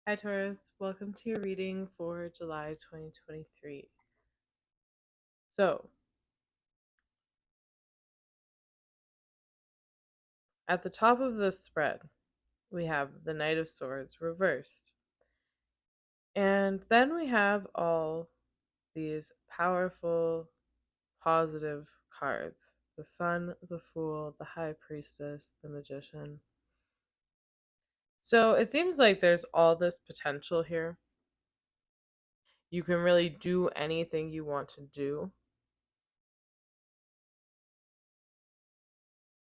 Hi Taurus, welcome to your reading for July 2023. So, at the top of this spread, we have the Knight of Swords reversed. And then we have all these powerful, positive cards. The Sun, the Fool, the High Priestess, the Magician. So, it seems like there's all this potential here. You can really do anything you want to do.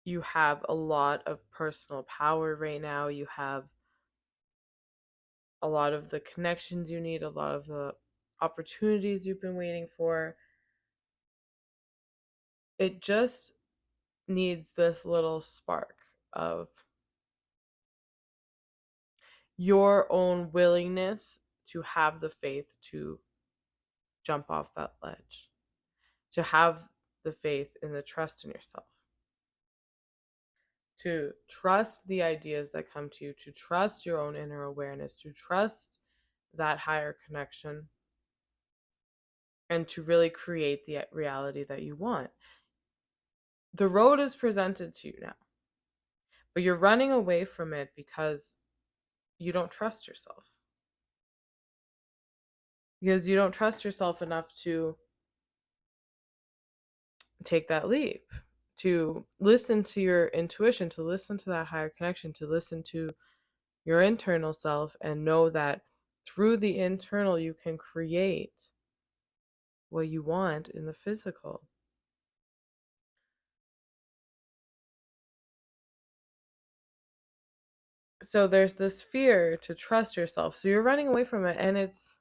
You have a lot of personal power right now. You have a lot of the connections you need, a lot of the opportunities you've been waiting for. It just needs this little spark of your own willingness to have the faith to jump off that ledge, to have the faith and the trust in yourself, to trust the ideas that come to you, to trust your own inner awareness, to trust that higher connection, and to really create the reality that you want. The road is presented to you now, but you're running away from it because you don't trust yourself. Because you don't trust yourself enough to take that leap, to listen to your intuition, to listen to that higher connection, to listen to your internal self and know that through the internal you can create what you want in the physical. So there's this fear to trust yourself. So you're running away from it, and it's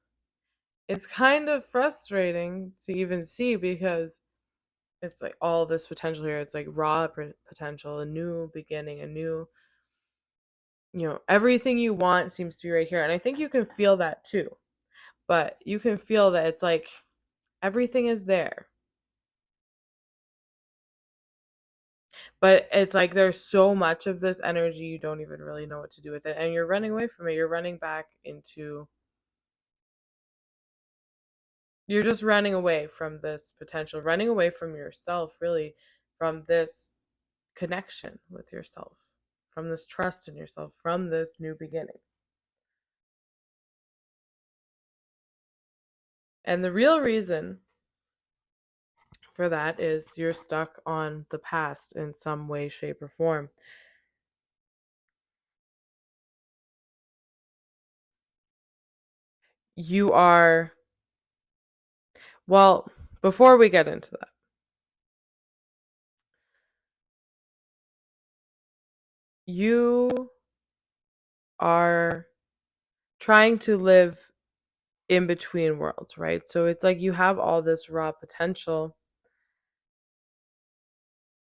kind of frustrating to even see because it's like all this potential here. It's like raw potential, a new beginning, a new, everything you want seems to be right here. And I think you can feel that too. But you can feel that it's like everything is there. But it's like there's so much of this energy you don't even really know what to do with it. And you're running away from it. You're running back into, you're just running away from this potential, running away from yourself, really, from this connection with yourself, from this trust in yourself, from this new beginning. And the real reason for that is you're stuck on the past in some way, shape, or form. You are, well, before we get into that, you are trying to live in between worlds, right? So it's like you have all this raw potential.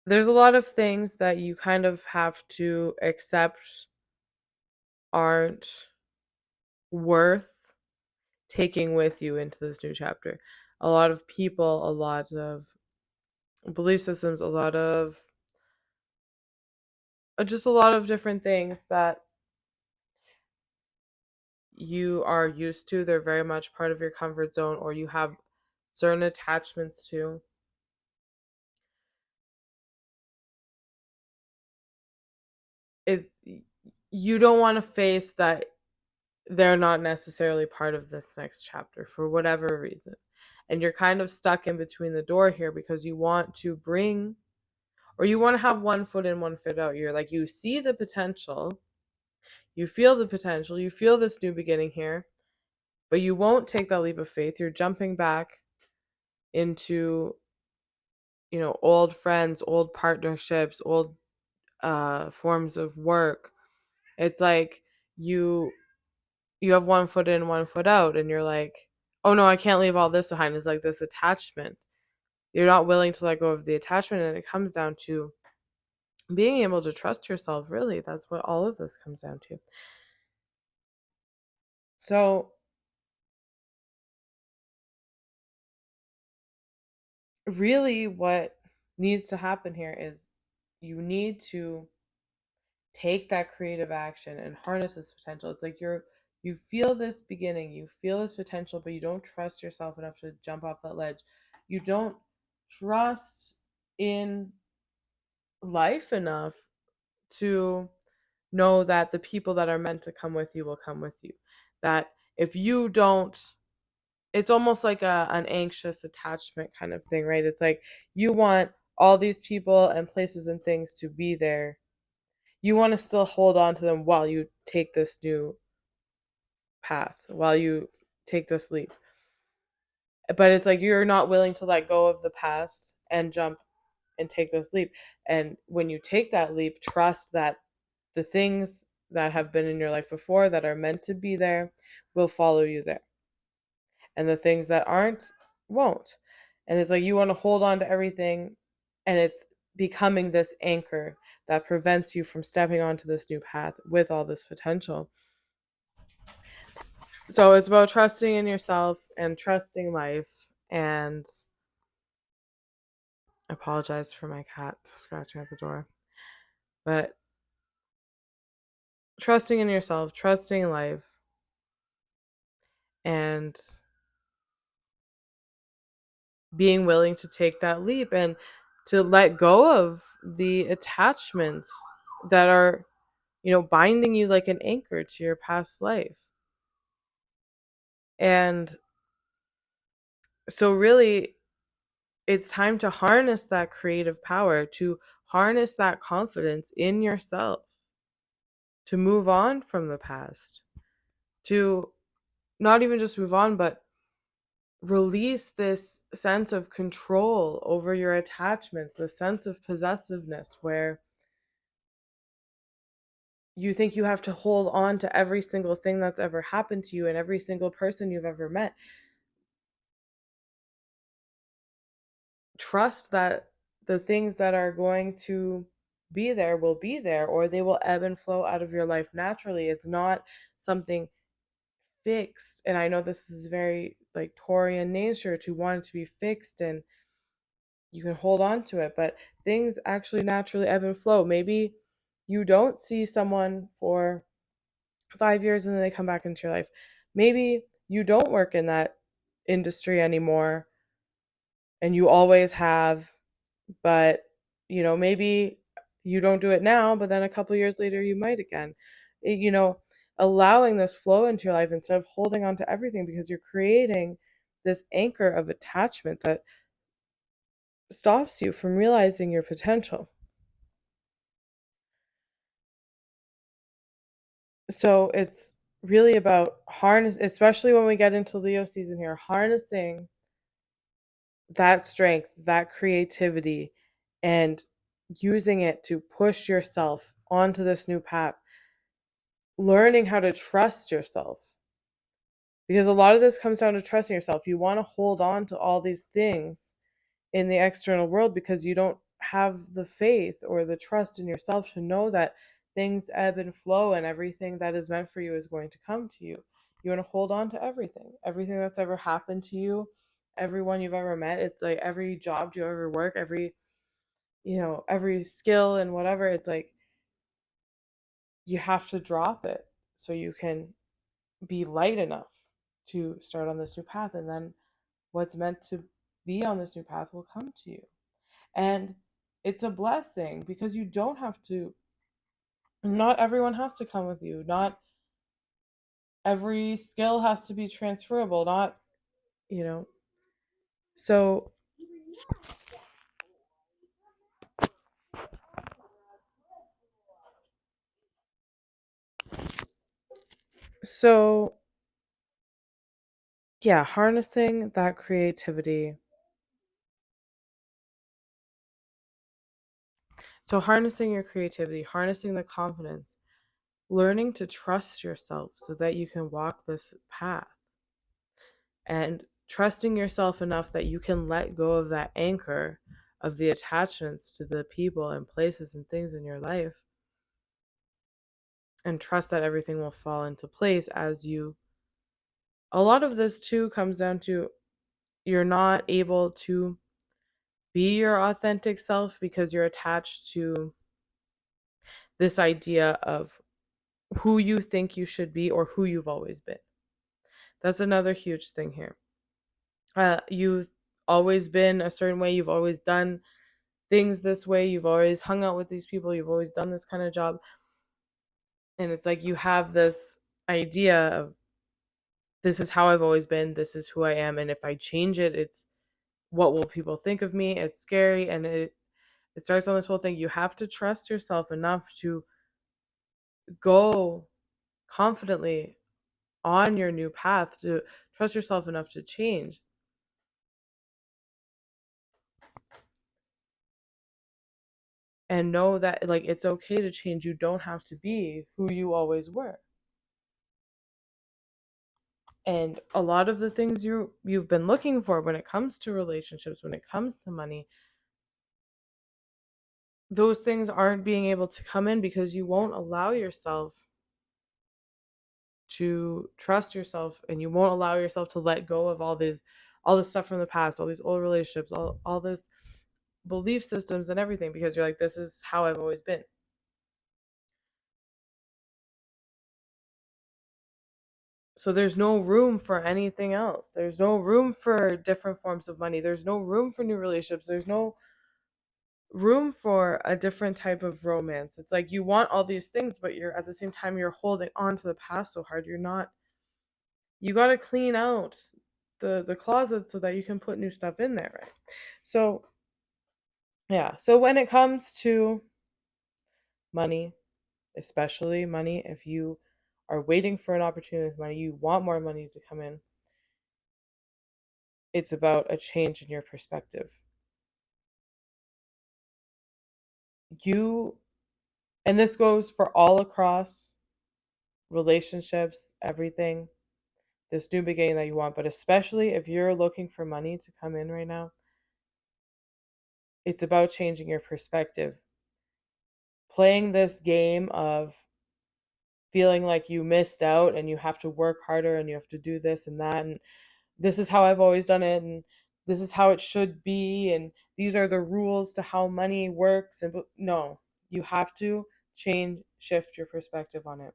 There's a lot of things that you kind of have to accept aren't worth taking with you into this new chapter. A lot of people, a lot of belief systems, a lot of just a lot of different things that you are used to. They're very much part of your comfort zone, or you have certain attachments to. Is you don't want to face that they're not necessarily part of this next chapter for whatever reason. And you're kind of stuck in between the door here because you want to bring, or you want to have one foot in, one foot out. You're like, you see the potential, you feel the potential, you feel this new beginning here, but you won't take that leap of faith. You're jumping back into, old friends, old partnerships, old forms of work. It's like you have one foot in, one foot out, and you're like, oh no, I can't leave all this behind. It's like this attachment. You're not willing to let go of the attachment, and it comes down to being able to trust yourself, really. That's what all of this comes down to. So, really, what needs to happen here is you need to take that creative action and harness this potential. It's like You feel this beginning, you feel this potential, but you don't trust yourself enough to jump off that ledge. You don't trust in life enough to know that the people that are meant to come with you will come with you. That if you don't, it's almost like an anxious attachment kind of thing, right? It's like you want all these people and places and things to be there. You want to still hold on to them while you take this new path, while you take this leap. But it's like you're not willing to let go of the past and jump and take this leap. And when you take that leap, trust that the things that have been in your life before that are meant to be there will follow you there. And the things that aren't won't. And it's like you want to hold on to everything, and it's becoming this anchor that prevents you from stepping onto this new path with all this potential. So it's about trusting in yourself and trusting life. And I apologize for my cat scratching at the door. But trusting in yourself, trusting life, and being willing to take that leap and to let go of the attachments that are, binding you like an anchor to your past life. And so, really, it's time to harness that creative power, to harness that confidence in yourself, to move on from the past, to not even just move on, but release this sense of control over your attachments, the sense of possessiveness where you think you have to hold on to every single thing that's ever happened to you and every single person you've ever met. Trust that the things that are going to be there will be there, or they will ebb and flow out of your life naturally. It's not something fixed. And I know this is very like Taurian nature to want it to be fixed and you can hold on to it, but things actually naturally ebb and flow. Maybe you don't see someone for 5 years and then they come back into your life. Maybe you don't work in that industry anymore and you always have, but maybe you don't do it now, but then a couple years later you might again. It- you know, Allowing this flow into your life instead of holding on to everything, because you're creating this anchor of attachment that stops you from realizing your potential. So it's really about especially when we get into Leo season here, harnessing that strength, that creativity, and using it to push yourself onto this new path, learning how to trust yourself. Because a lot of this comes down to trusting yourself. You want to hold on to all these things in the external world because you don't have the faith or the trust in yourself to know that things ebb and flow and everything that is meant for you is going to come to you. You want to hold on to everything that's ever happened to you, everyone you've ever met. It's like every job you ever work, every skill and whatever. It's like you have to drop it so you can be light enough to start on this new path. And then what's meant to be on this new path will come to you. And it's a blessing because you don't have to, not everyone has to come with you. Not every skill has to be transferable. Not, you know. So, so yeah, harnessing that creativity. So, harnessing your creativity, harnessing the confidence, learning to trust yourself so that you can walk this path, and trusting yourself enough that you can let go of that anchor of the attachments to the people and places and things in your life, and trust that everything will fall into place as you. A lot of this too comes down to you're not able to be your authentic self because you're attached to this idea of who you think you should be or who you've always been. That's another huge thing here. You've always been a certain way, you've always done things this way, you've always hung out with these people, you've always done this kind of job. And it's like you have this idea of, this is how I've always been, this is who I am, and if I change it, it's what will people think of me? It's scary, and it starts on this whole thing. You have to trust yourself enough to go confidently on your new path, to trust yourself enough to change. And know that, like, it's okay to change. You don't have to be who you always were. And a lot of the things you've been looking for when it comes to relationships, when it comes to money, those things aren't being able to come in because you won't allow yourself to trust yourself, and you won't allow yourself to let go of all this stuff from the past, all these old relationships, all this belief systems and everything, because you're like, this is how I've always been. So there's no room for anything else. There's no room for different forms of money. There's no room for new relationships. There's no room for a different type of romance. It's like you want all these things, but you're at the same time you're holding on to the past so hard. You're not, you got to clean out the closet so that you can put new stuff in there, right? So yeah, so when it comes to money, especially money, if you are waiting for an opportunity with money, you want more money to come in, it's about a change in your perspective. You, and this goes for all across relationships, everything, this new beginning that you want, but especially if you're looking for money to come in right now, it's about changing your perspective. Playing this game of feeling like you missed out and you have to work harder and you have to do this and that, and this is how I've always done it, and this is how it should be, and these are the rules to how money works. And no, you have to shift your perspective on it.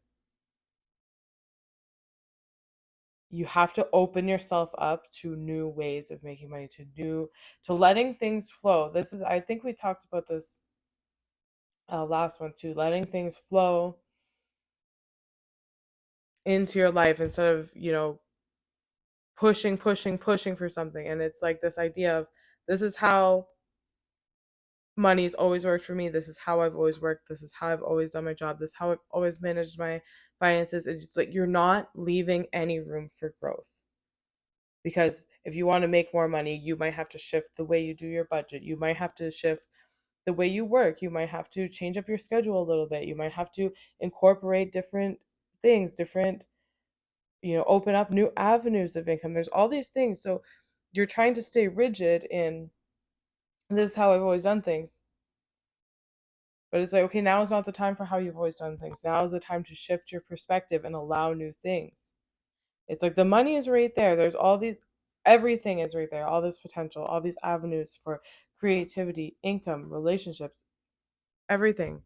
You have to open yourself up to new ways of making money, to letting things flow. This is, I think we talked about this last one too, letting things flow into your life instead of, pushing for something. And it's like this idea of, this is how money's always worked for me, this is how I've always worked, this is how I've always done my job, this is how I've always managed my finances. It's like you're not leaving any room for growth. Because if you want to make more money, you might have to shift the way you do your budget. You might have to shift the way you work. You might have to change up your schedule a little bit. You might have to incorporate different things, open up new avenues of income. There's all these things. So you're trying to stay rigid in, this is how I've always done things. But it's like, okay, now is not the time for how you've always done things. Now is the time to shift your perspective and allow new things. It's like the money is right there. There's all these, everything is right there. All this potential, all these avenues for creativity, income, relationships, everything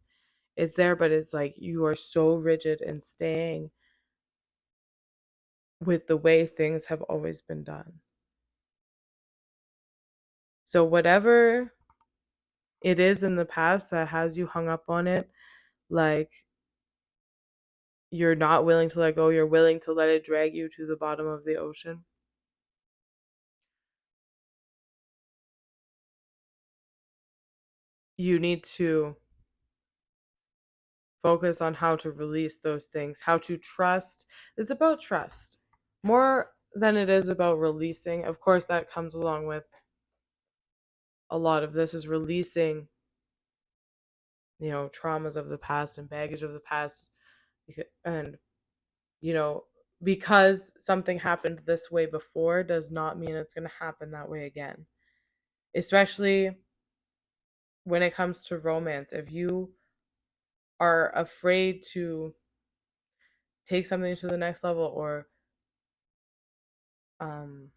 is there. But it's like you are so rigid in staying with the way things have always been done. So whatever it is in the past that has you hung up on it, like you're not willing to let go, you're willing to let it drag you to the bottom of the ocean. You need to focus on how to release those things, how to trust. It's about trust more than it is about releasing. Of course, that comes along with a lot of this, is releasing, traumas of the past and baggage of the past. And, you know, because something happened this way before does not mean it's going to happen that way again. Especially when it comes to romance. If you are afraid to take something to the next level, or um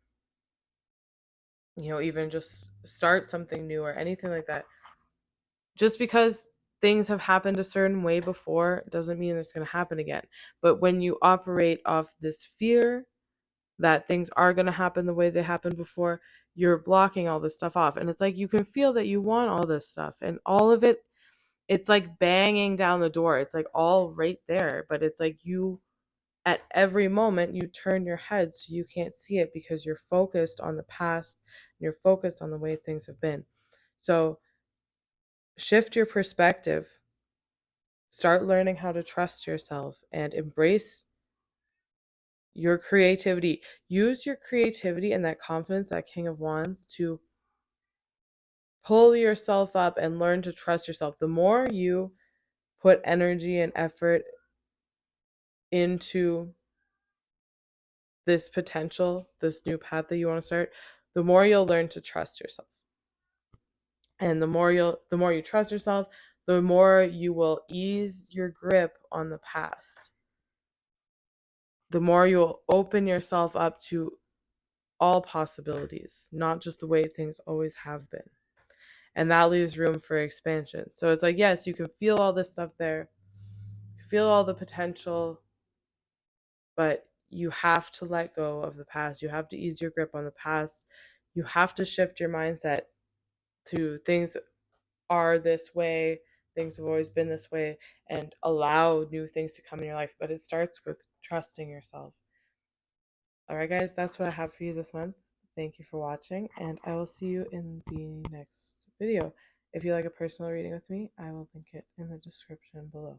even just start something new or anything like that, just because things have happened a certain way before doesn't mean it's going to happen again. But when you operate off this fear that things are going to happen the way they happened before, you're blocking all this stuff off. And it's like you can feel that you want all this stuff, and all of it, it's like banging down the door. It's like all right there, but it's like you, at every moment, you turn your head so you can't see it because you're focused on the past and you're focused on the way things have been. So shift your perspective. Start learning how to trust yourself and embrace your creativity. Use your creativity and that confidence, that King of Wands, to pull yourself up and learn to trust yourself. The more you put energy and effort into this potential, this new path that you want to start, the more you'll learn to trust yourself. And the more you trust yourself, the more you will ease your grip on the past. The more you'll open yourself up to all possibilities, not just the way things always have been. And that leaves room for expansion. So it's like, yes, you can feel all this stuff there, feel all the potential, but you have to let go of the past. You have to ease your grip on the past. You have to shift your mindset to things are this way, things have always been this way, and allow new things to come in your life. But it starts with trusting yourself. All right, guys, that's what I have for you this month. Thank you for watching, and I will see you in the next video. If you like a personal reading with me, I will link it in the description below.